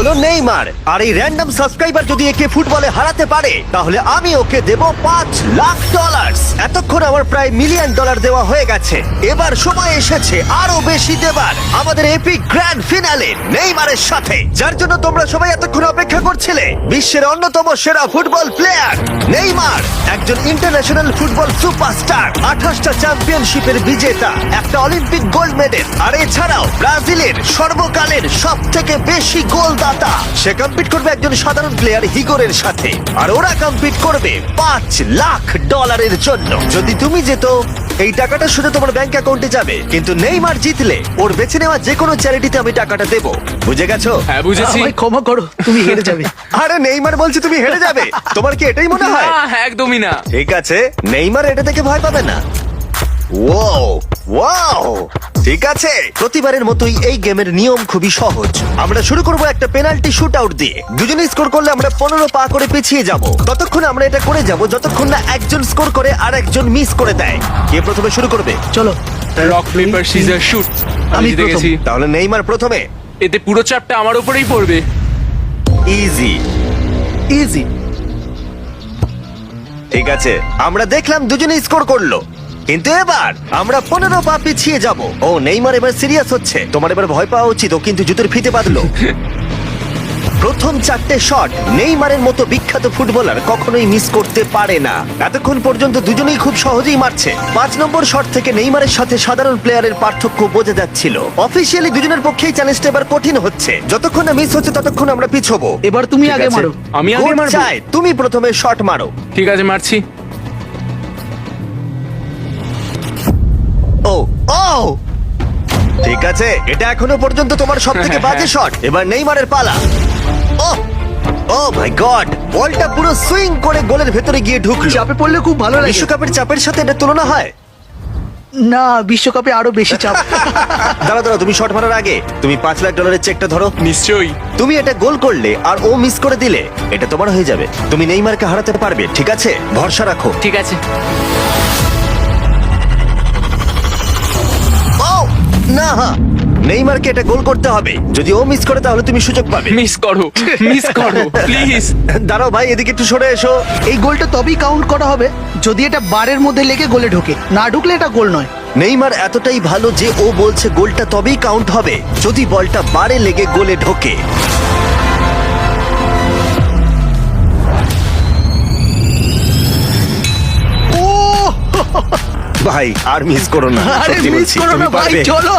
হলো নেইমার। আর এই random subscriber যদি একে ফুটবলে হারাতে পারে তাহলে আমি ওকে দেব $5,00,000। এতক্ষণ আমার প্রায় $1 মিলিয়ন দেওয়া হয়ে গেছে। এবার সময় এসেছে আরো বেশি দেবার, আমাদের এপিক গ্র্যান্ড ফিনালে নেইমারের সাথে, যার জন্য তোমরা সবাই এতক্ষণ অপেক্ষা করছিলে। বিশ্বের অন্যতম সেরা ফুটবল প্লেয়ার নেইমার, একজন ইন্টারন্যাশনাল ফুটবল সুপারস্টার, 28টা চ্যাম্পিয়নশিপের বিজেতা, একটা অলিম্পিক গোল্ড মেডেল, আর এছাড়াও ব্রাজিলের সর্বকালের সব থেকে বেশি গোলদাতা। সে কম্পিট করবে একজন সাধারণ প্লেয়ার হিগোরের সাথে, আর ওরা কম্পিট করবে $5,00,000 জন্য। যদি তুমি যেত এই টাকাটা শুধু তোমার ব্যাংক অ্যাকাউন্টে যাবে, কিন্তু নেইমার জিতলে ওর বেছে নেওয়া যে কোনো চ্যারিটিতে আমি টাকাটা দেবো। বুঝে গেছো? হ্যাঁ বুঝেছি। আমায় ক্ষমা করো, তুমি হেরে যাবে। আরে নেইমার বলছে তুমি হেরে যাবে, তোমার কি এটাই মনে হয়? না, একদমই না। ঠিক আছে, নেইমার এটা থেকে ভয় পাবে না। ওয়াও ওয়াও, ঠিক আছে। প্রতিবারের মতোই এই গেমের নিয়ম খুবই সহজ। আমরা শুরু করব একটা পেনাল্টি শুট আউট দিয়ে। দুজনে স্কোর করলে আমরা 15 পা করে পিছিয়ে যাব। ততক্ষণ আমরা এটা করে যাব যতক্ষণ না একজন স্কোর করে আর একজন মিস করে দেয়। কে প্রথমে শুরু করবে? চলো। Rock paper scissor shoot. আমি আমি জিতে প্রথম। গেছি। তাহলে নেইমার প্রথমে। এতে পুরো চাপটা আমার উপরেই পড়বে। ইজি। ইজি। ঠিক আছে, আমরা দেখলাম দুজনে স্কোর করলো, কিন্তু এবার আমরা 15 পা পিছিয়ে যাব। ও নেইমার এবার সিরিয়াস হচ্ছে। তোমার এবার ভয় পাওয়া উচিত, ও কিন্তু জুতোর ফিতে বাঁধলো। প্রথম 4টে শট নেইমারের মতো বিখ্যাত ফুটবলার কখনোই মিস করতে পারে না। এতক্ষণ পর্যন্ত দুজনেই খুব সহজেই মারছে। 5 নম্বর শট থেকে নেইমারের সাথে সাধারণ প্লেয়ারের পার্থক্য বোঝা যাচ্ছিল। অফিসিয়ালি দুজনের পক্ষেই চ্যালেঞ্জটা এবার কঠিন হচ্ছে। যতক্ষণ না মিস হচ্ছে ততক্ষণ আমরা পিছবো। এবার তুমি ঠিক আগে আছে? মারো। আমি আগে কোচ মারবো? চায় তুমি প্রথমে শট মারো। ঠিক আছে, মারছি। ও ও, ঠিক আছে, এটা এখনো পর্যন্ত তোমার সবথেকে বাজে শট। এবার নেইমারের পালা। ও ও মাই গড, বলটা পুরো সুইং করে গোলের ভেতরে গিয়ে ঢুকলো। চাপে পড়লে খুব ভালো লাগে। বিশ্বকাপের চাপের সাথে এটা তুলনা হয়? না, বিশ্বকাপে আরো বেশি চাপ। দাঁড়া দাঁড়া, তুমি শট মারার আগে তুমি $5,00,000 চেকটা ধরো। নিশ্চয়ই। তুমি এটা গোল করলে আর ও মিস করে দিলে এটা তোমার হয়ে যাবে। তুমি নেইমারকে হারাতে পারবে, ঠিক আছে? ভরসা রাখো। ঠিক আছে। ও না, নেইমারকে এটা গোল করতে হবে। যদি ও মিস করে তাহলে তুমি সুযোগ পাবে। মিস করো, মিস করো প্লিজ। দাঁড়াও ভাই, এদিকে একটু সরে এসো। এই গোলটা তবেই কাউন্ট করা হবে যদি এটা বারের মধ্যে লেগে গোলে ঢোকে। না ঢুকলে এটা গোল নয়। নেইমার এতটাই ভালো যে ও বলছে গোলটা তবেই কাউন্ট হবে যদি বলটা বারে লেগে গোলে ঢোকে। ও ভাই আর মিস করো না, আরে সত্যি মিস বলছি, করো তুমি না ভাই, পারবে। চলো।